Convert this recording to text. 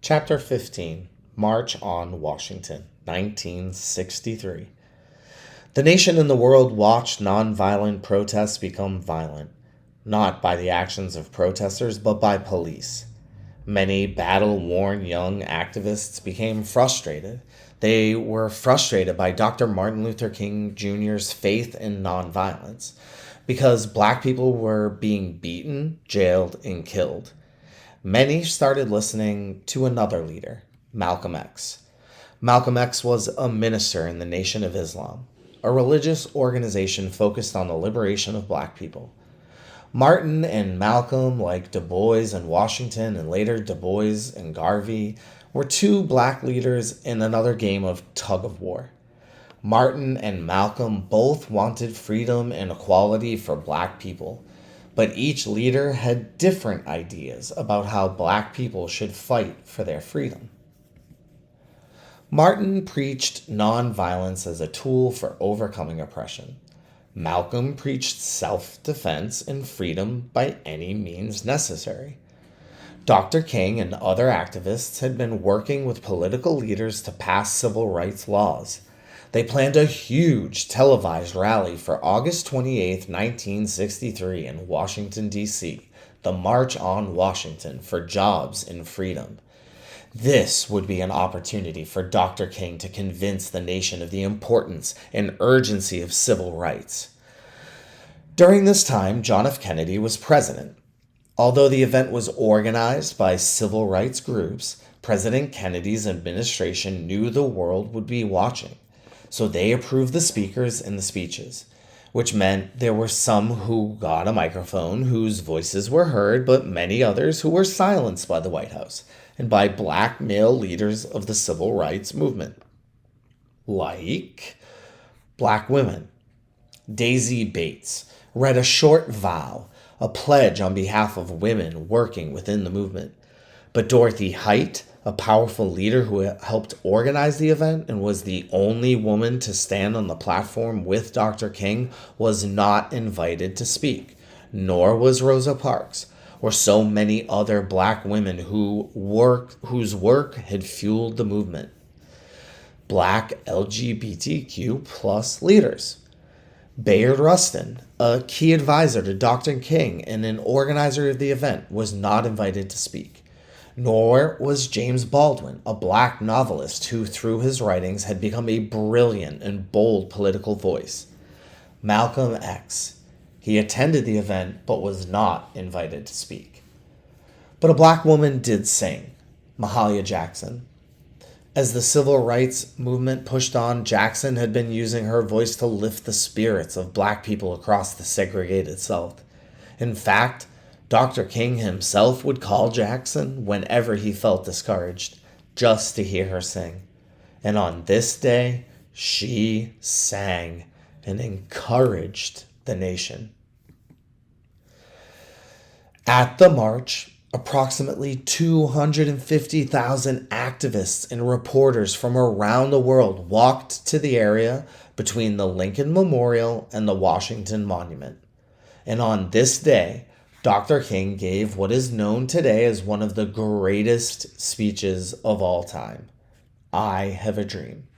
Chapter 15 March on Washington, 1963. The nation and the world watched nonviolent protests become violent, not by the actions of protesters, but by police. Many battle worn young activists became frustrated. They were frustrated by Dr. Martin Luther King Jr.'s faith in nonviolence because black people were being beaten, jailed, and killed. Many started listening to another leader, Malcolm X. Malcolm X was a minister in the Nation of Islam, a religious organization focused on the liberation of black people. Martin and Malcolm, like Du Bois and Washington, and later Du Bois and Garvey, were two black leaders in another game of tug of war. Martin and Malcolm both wanted freedom and equality for black people, but each leader had different ideas about how black people should fight for their freedom. Martin preached nonviolence as a tool for overcoming oppression. Malcolm preached self-defense and freedom by any means necessary. Dr. King and other activists had been working with political leaders to pass civil rights laws. They planned a huge televised rally for August 28, 1963 in Washington, D.C., the March on Washington for Jobs and Freedom. This would be an opportunity for Dr. King to convince the nation of the importance and urgency of civil rights. During this time, John F. Kennedy was president. Although the event was organized by civil rights groups, President Kennedy's administration knew the world would be watching. So they approved the speakers and the speeches, which meant there were some who got a microphone whose voices were heard, but many others who were silenced by the White House and by black male leaders of the civil rights movement. Like black women. Daisy Bates read a short vow, a pledge on behalf of women working within the movement. But Dorothy Height, a powerful leader who helped organize the event and was the only woman to stand on the platform with Dr. King, was not invited to speak, nor was Rosa Parks, or so many other black women whose work had fueled the movement. Black LGBTQ plus leaders. Bayard Rustin, a key advisor to Dr. King and an organizer of the event, was not invited to speak. Nor was James Baldwin, a black novelist who, through his writings, had become a brilliant and bold political voice. Malcolm X. He attended the event but was not invited to speak. But a black woman did sing, Mahalia Jackson. As the civil rights movement pushed on, Jackson had been using her voice to lift the spirits of black people across the segregated South. In fact, Dr. King himself would call Jackson whenever he felt discouraged, just to hear her sing. And on this day, she sang and encouraged the nation. At the march, approximately 250,000 activists and reporters from around the world walked to the area between the Lincoln Memorial and the Washington Monument. And on this day, Dr. King gave what is known today as one of the greatest speeches of all time. I Have a Dream.